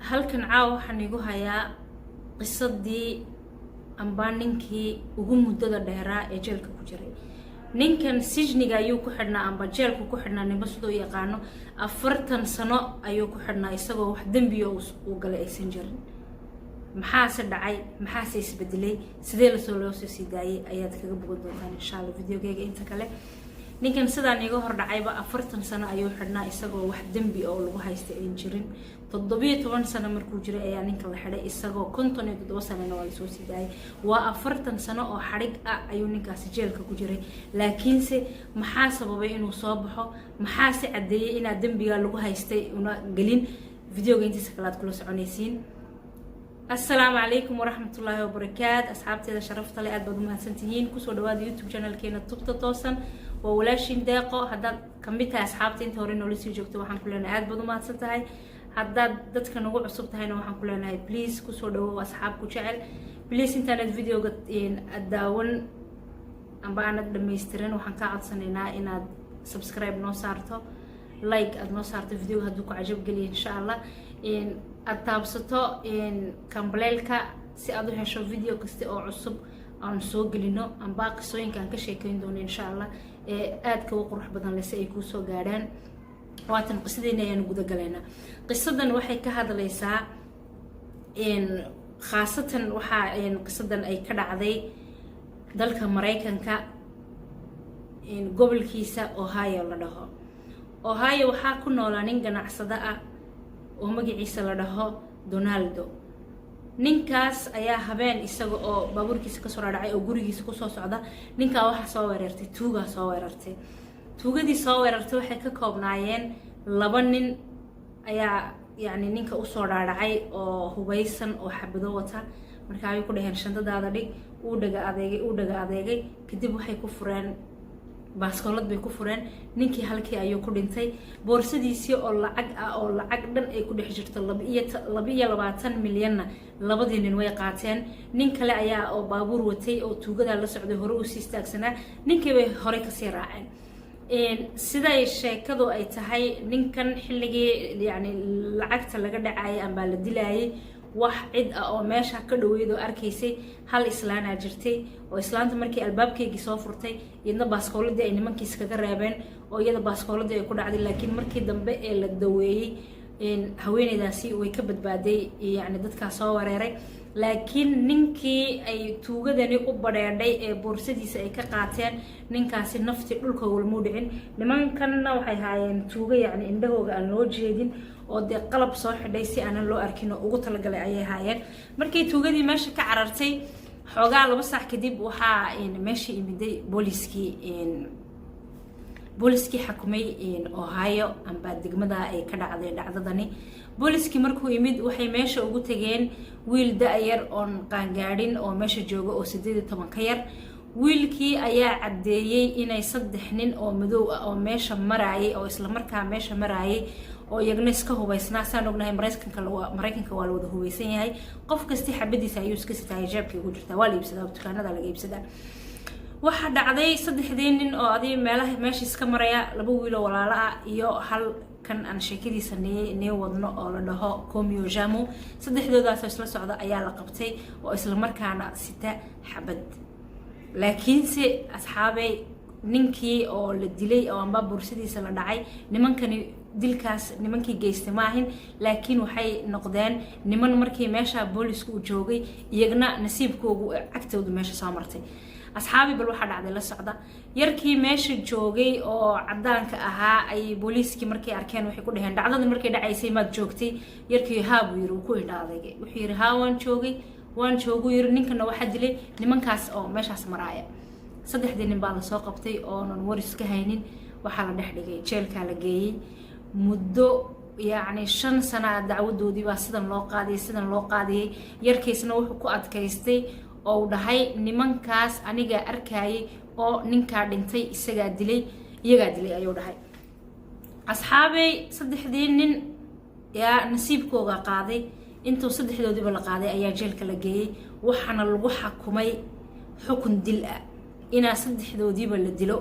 halkan caawa waxaan igu hayaa qisadii amba ninkii ugu muddada dheeraa ee jeelka ku jiray. ninkan sijniga ayuu ku xidhnaa amba jeelku ku xidhnaa ninba sidoo yaqaano 40 sano ayuu ku xidhnaa isagoo wax dambiyo uu galay aysan jirin. maxaase dhacay, maxaase isbedelay, sidee la soo loo sii daayay ayaad kaga bogan doontaan insha Allah videogeyga inta kale. ninkan sidaan iga hor dhacayba 40 sano ayuu xidhnaa isagoo wax dambi oo lagu haystay in jirin. 17 sano markuu jiray ayaa ninka la xidhay isagoo 57 sano waa la soo sii daayay. waa 40 sano oo xarig ah ayuu ninkaasi jeelka ku jiray. laakiinse maxaa sababay inuu soo baxo, maxaase cadeeyay in dambiga lagu haystay una galin. videoga intiisa kale aad kula soconaysiin. السلام عليكم ورحمة الله وبركاته. أصحابتي إذا شرفت لي أدب ما سنتين كسر دواد يوتيوب channel كينا تبت توصل وولاشين دقة هذا كميتها أصحابتي أنت هورين ولسي جوكتوا وحن كلنا أدب ما سنتهاي هذا دت كانوا جوع صبت هاي وحن كلنا هاي بليز كسر دو أصحابكم شعل بليز إنترنت فيديو قد إن الداون أم بعنا لما يسترن وحن قاعد سنينا إن سبسكرايب نوصارته لايك نوصارته فيديو هدوك عجب قلي إن شاء الله إن أتابسطو إن كمبليلكا سي أدو هشو فيديو كستي أو عصب أو نسوق لينو أم باقي سوين كان كشيكين دون إن شاء الله آد كو قروح بدن لسيكو سو قاران واتن قصدين ينو قد قلينا قصدن وحي كهذا ليسا إن خاصة وحا إن قصدن أي كدعدي دالك مريكان كا إن قبل كيسا أوهايو لدهو أوهايو وحا كنو لانين قناع صداء oo magaciisa la dhaho Donaldo. ninkaas ayaa habeen isaga oo baabuurkiisa ka soo raacay oo gurigiisa ku soo socda ninka waxa soo weerartay tuugadii soo weerartay waxay ka koobnaayeen 2 nin ayaa yani ninka u soo raacay oo hubaysan oo xabado wata marka ay ku dhaheen shandadaada dhig uu dhaga adeegay kadib waxay ku fureen baaskoolad bay ku fureen ninkii halkii ayuu ku dhintay boorsadiisii oo lacag dhan ay ku dhex jirto 22 milyan labadii nin way qaateen. nin kale ayaa oo baabuur watay oo tuugada la socday hore u sii istaagsanaa ninkii bay hore ka sii raaceen. siday sheekadu ay tahay ninkan xilligii yani lacagta laga dhacay amba la dilayay wax cid ah oo meesha ka dhaweedo arkaysay hal islaana jirtay oo islaanta markii albaabkeygii soo furtay iyadna baaskooladii ay nimankiis kaga reebeen oo iyada baaskooladii ay ku dhacday laakiin markii dambe ee la daweeyay haweeneydaasi way ka badbaaday yani dadka soo wareeray. laakiin ninkii ay tuugadani u badheedhay ee boorsadiisa ay ka qaateen ninkaasi nafti dhulka walmo dhicin. nimankanna waxay haayeen tuuga yani indhahooga aan loo jeedin oo de qalab soo xidhay si aan loo arkin oo ugu talagalay ayay haayeen. markii tuugadii meesha ka carartay xoogaa 2 saac kadib waxaa meesha imiday booliskii xakumay Ohio amba degmada ay ka dhacday dhacdadani. booliskii markuu imid waxay meesha ugu tageen wiil da'yar oo qaangaadhin oo meesha jooga oo 18 ka yar. wiilkii ayaa cadeeyay inay 3 nin oo madow ah oo meesha maraayay oo isla markaa meesha maraayay oo iyagna iska hubaysnaa. saan ognahay Mareykanka waa la wada hubaysan yahay, qof kasta xabadiisa ayuu iska sitaa jeebka ugu jirtaa, waa la iibsadaa dukaanada laga iibsadaa. waxa dhacday 3 nin oo adii meesha iska maraya 2 wiil oo walaalo ah iyo hal kan aan sheekadiisa wadno oo la dhaho Komio Jamu. 3doodaas isla socda ayaa la qabtay oo isla markaana sita xabad. laakiinse asxaabay ninkii oo la dilay oo amba boorsadiisa la dhacay nimankani dilkaas nimankii geystay maahin laakiin waxay noqdeen niman markii meesha boolisku u joogay iyagna nasiibkoogu agtooda meesha soo martay. asxaabi bal waxa dhacday la socda yarkii meesha joogay oo cadaanka ahaa ay booliskii markii arkeen waxay ku dhaheen dhacdada markii dhacaysay maad joogtay. yarkii haa buu yiri ku indhaaday wuxuu yiri haa waan joogo yiri ninkana waxa dilay nimankaas oo meeshaas maraaya. 3 nin baa la soo qabtay oo aan waris ka haynin waxa la dhex dhigay jeelka la geeyay muddo yani 5 sano dacwadoodii baa sidan loo qaadiyay. yarkiisna wuxuu ku adkaystay oo dhahay nimankaas aniga arkayay oo ninka dhintay iyaga dilay ayuu dhahay. asxaabay 3 nin yaa nasiibkooga qaaday. intuu 3doodiba la qaaday ayaa jeelka la geeyay waxana lagu xakumay xukun dil ah ina 3doodiba la dilo.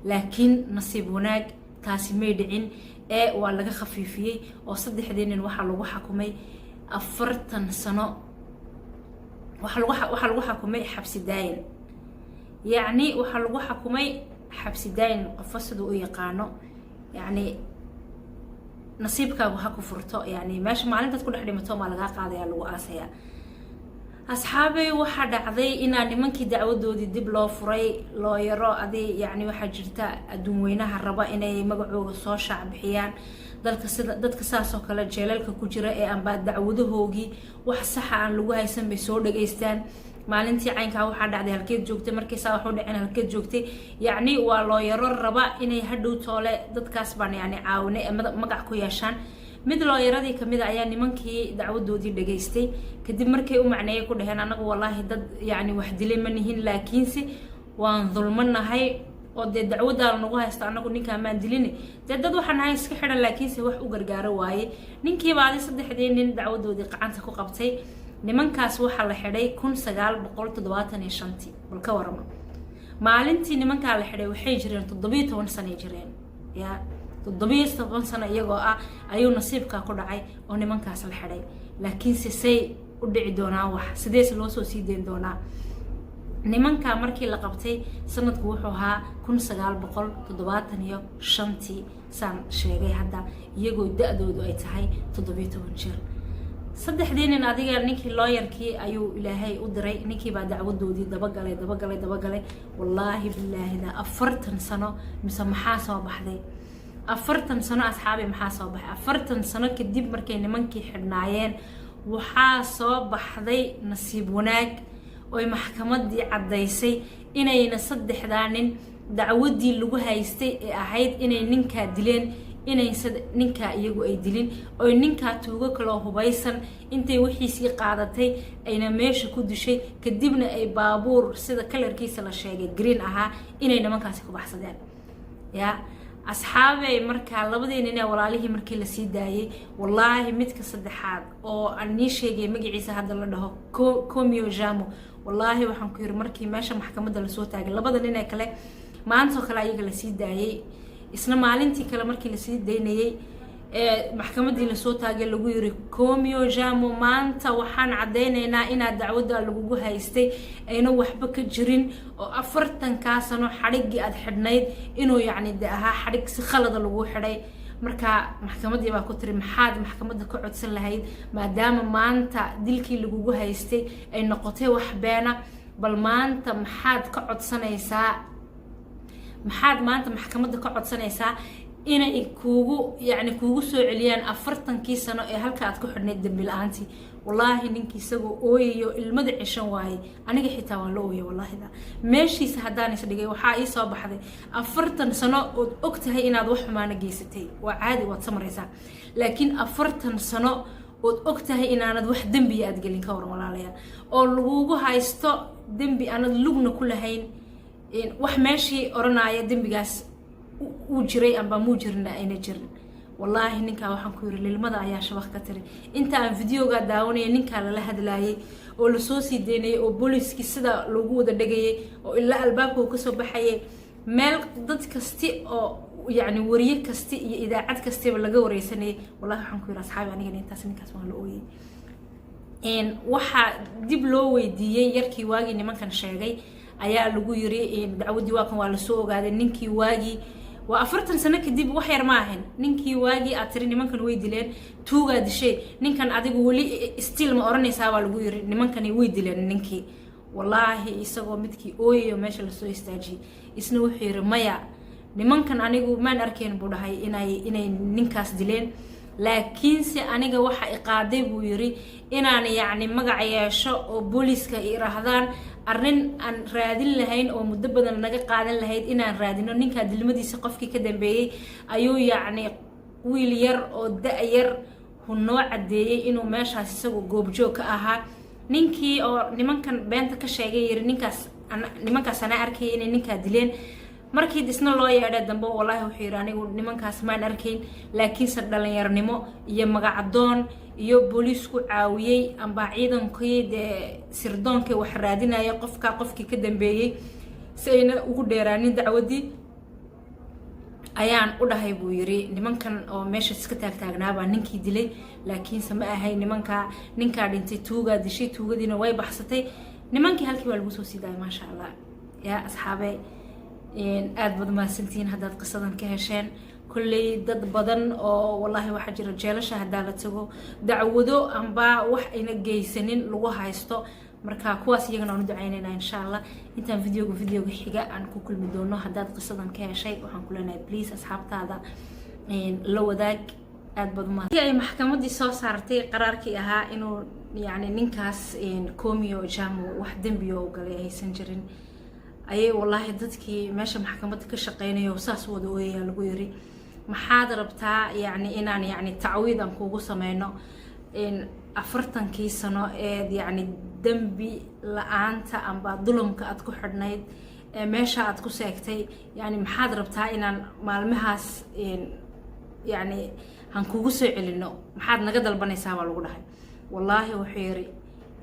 laakiin nasiib wanaag taasi may dhicin waa laga khafiifiyay oo 3 nin waxa lagu xakumay 40 sano waxa lagu xakumay xabsi daayin يعني waxa lagu xakumay xabsi daayin qof sidoo u yaqaano يعني nasiibkaagu ha ku furto يعني meesha maalintaad ku dhex dhimato ma laga qaadaya lagu aasaya asxaabay waxa dhacday inaan nimankii dacwadoodii dib loo furay loo yaro adii يعني waxa jirta adduun weynaha raba inay magacooda soo shaac bixiyaan dadka saas oo kale jeelalka ku jira ee aan ba dacwadahoogi wax sax aan lagu haysan bay soo dhageystaan maalintii caynka waxa dhacday halkeed joogtay markii saa wax u dhaceen halkeed joogtay يعني waa loo yaro raba inay hadhow toole dadkaas baan يعني caawinay magac ku yeeshaan mid loo yaradii kamid ayaa nimankii dacwadoodii dhageystay kadib markay u macneeyay ku dhaheen anagu wallahi dad يعني wax dilay ma nihin laakiinse waan dulmanahay oo de dacwada nagu haysta anagu ninka ma dilin dad waxaan ahay iska xiran laakiinse wax u gargaaro waaye ninkii baadi saddexdii nin dacwadoodii qacanta ku qabtay nimankaas waxa la xidhay 1975 balka warama maalintii nimanka la xidhay waxay jireen 17 sano jireen ya 17 sano iyagoo ah ayuu nasiibka ku dhacay oo nimankaas la xidhay laakiin say u dhici doonaa wax sidees loo soo sii deyn doonaa nimanka markii la qabtay sanadku wuxuu ahaa 1975 san sheegay hadda iyagoo da'doodu ay tahay 17 jir saddexdii nin adiga ninkii looyarkii ayuu ilaahay u diray ninkii baa dacwadoodii dabagalay wallahi billahi da 40 sano mise maxaa soo baxday 40 sano asxaabi maxaa soo baxay 40 sano kadib markay nimankii xidhnaayeen waxaa soo baxday nasiib wanaag oo maxkamadii cadaysay inayna saddexdaa nin dacwadii lagu haystay ee ahayd inay ninka dileen inay ninka iyagu ay dilin oo ninka tuugo kale hubaysan intay wixiisii qaadatay ayna meesha ku dishay kadibna ay baabuur sida kalarkiisa la sheegay green ahaa inay nimankaasi ku baxsadeen ya asxaabay marka labadii nin ee walaalihii markii la sii daayay wallahi midka saddexaad oo aan sheegay magaciisa hadda la dhaho Komio Jamo wallahi waxaan ku yiri markii meesha maxkamadda la soo taagay labada nin ee kale maanta kale ayaga la sii daayay isna maalintii kale markii la sii daynayay maxkamadii la soo taagay lagu yiri Komio Jamo maanta waxaan cadeynaynaa inaad dacwada lagu haystay ayna waxba ka jirin oo 40 sano xarigii aad xidhnayd inuu yani ahaa xarig si khalad lagu xidhay marka maxkamadii baa ku tiri maxaad maxkamadda ka codsan lahayd maadaama maanta dilkii lagu haystay ay noqotay wax beena bal maanta maxaad ka codsanaysaa maxaad maanta maxkamadda ka codsanaysaa inay kuugu soo celiyaan 40 sano ee halka aad ku xidhnayd dambi la'aantii wallahi ninkii isagoo ooyayo ilmada cishan waaye aniga xitaa waan la ooyay wallahi da meeshiisa hadaan is dhigay waxa ii soo baxday 40 sano oo ogtahay inaad wax xumaana geysatay waa caadi waad samaraysaa laakiin 40 sano oo ogtahay inaanad wax dambi aad gelin ka waran walaalayaal oo lagugu haysto dambi aanad lugna ku lahayn wax meeshii oranaya dambigaas uu jiray amba muu jirna ayna jirin wallahi ninka waxaan ku yiri lilmada ayaa shabaq ka tiri inta aan videoga daawanay ninka la hadlaayay oo la soo sii deynay oo booliiski sida loogu wada dhagayay oo ilaa albaabka uu ka soo baxayay meel dad kasti oo yani wariye kasti iyo idaacad kastiba laga wareysanay wallahi waxaan ku yiri asxaabi aniga intaas ninkaas waan la ooyay waxa dib loo weydiiyay yarkii waagi nimankan sheegay ayaa lagu yiri dacwadii waa kan waa la soo ogaaday ninkii waagi waa 40 sano kadib wax yar ma ahan ninkii waagi aad tiri nimankan way dileen tuuga dishay ninkan adigu wali still ma oranaysaa waa lagu yiri nimankan way dileen ninkii wallahi isagoo midkii ooyo meesha la soo istaajiyay isna wuxuu yiri maya nimankan anigu maan arkeen buu dhahay inay ninkaas dileen laakiin si aniga waxa iqaaday buu yiri inaan yani magac yeesho oo booliiska iraahdaan arrin aan raadin lahayn oo muddo badan naga qaadan lahayd inaan raadino ninka dilmadiisa qofkii ka dambeeyay ayuu yani wiil yar oo da'yar noo cadeeyay inuu meeshaas isagu goobjoog ka ahaa ninkii oo nimankan beenta ka sheegay yiri nimankaas ana arkay inay ninka dileen markii isna loo yeedhay dambe wallahi wuxuu yiri anigu nimankaas maan arkayn laakiin sa dhalinyarnimo iyo magacadoon iyo booliisku caawiyay amba ciidankii sirdoonkii wax raadinaya qofkii ka dambeeyay sayna ugu dheeraanin dacwadii ayaan u dhahay buu yiri nimankan oo meesha iska taagtaagnaabaa ninkii dilay laakiinse ma ahay ninkaa dhintay tuugaa dishay tuugadiina way baxsatay nimankii halkii waa lagu soo sii daayay maasha allah yaa asxaabe aad baad mahadsantihiin haddaad qisadan ka hesheen kulley dad badan oo wallahi waxaa jira jeelasha haddaa la tago dacwado amba wax ayna geysanin lagu haysto marka kuwaas iyagana aan u ducaynaynaa insha allah intaan videoga xiga aan ku kulmi doono haddaad qisadan ka heshay waxaan ku leenahay please asxaabtaada la wadaag aad baad umahad ay maxkamadii soo saartay qaraarkii ahaa inuu yani ninkaas Komio Jamu wax dembiyo u galay aysan jirin ayay wallahi dadkii meesha maxkamadda ka shaqeynayo saas wada ooyay lagu yiri maxaad rabtaa yani inaan yani tacwiid aan kugu sameeyno afartankii sano ee yani dambi la'aanta amba dulumka aad ku xidhnayd ee meesha aad ku seegtay yani maxaad rabtaa inaan maalmahaas yani han kugu soo celino maxaad naga dalbanaysaa baa lagu dhahay wallahi wuxuu yiri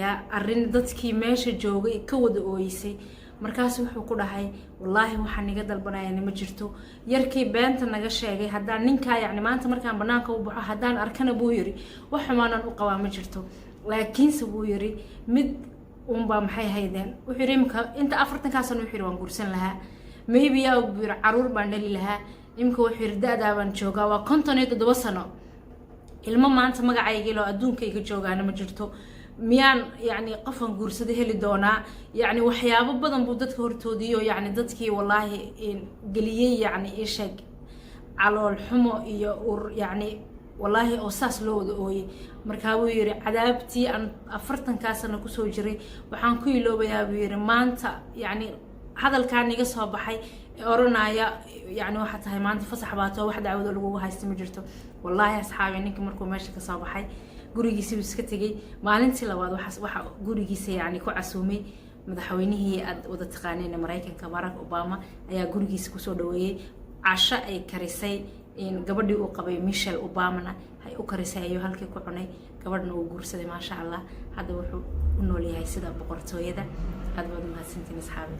yaa arin dadkii meesha joogay ka wada ooyisay markaas wuxuu ku dhahay wallahi waxaan naga dalbanayna ma jirto yarkii beenta naga sheegay haddaan ninka yani maanta markaan banaanka u baxo haddaan arkana buu yiri wax xumaanan u qabaa ma jirto laakiinse buu yiri mid unba maxay haydeen wuxuu yiri inta 40 sano wuxuu yiri waan guursan lahaa maybe yaa buu yiri caruur baan dhali lahaa imka wuxuu yiri da'da baan joogaa waa 57 sano ilmo maanta magacayga loo adduunkayga joogaana ma jirto miyaan yani qofan guursada heli doonaa yani waxyaabo badan buu dadka hortoodiyo yani dadkii wallahi galiyay yani ishag calool xumo iyo yani wallahi oo saas loo wada ooyay markaa buu yiri cadaabtii aan 40 sano ku soo jiray waxaan ku iloobayaa buu yiri maanta yani hadalkaan iga soo baxay oranaya yani waxa tahay maanta fasax baato wax dacwado lagu haysto ma jirto wallahi asxaabi ninka markuu meesha ka soo baxay gurigiisa iska tagay maalintii labaad waxa gurigiisa yani ku casuumay madaxweynihii aad wada taqaaneen Mareykanka Barack Obama ayaa gurigiisa ku soo dhaweeyay casho ay karisay gabadhii uu qabay Michelle Obama ay u karisay ayuu halkii ku cunay gabadhna uu guursaday maasha Allah hadda wuxuu u nool yahay sida boqortooyada aad baad mahadsantiin asxaabi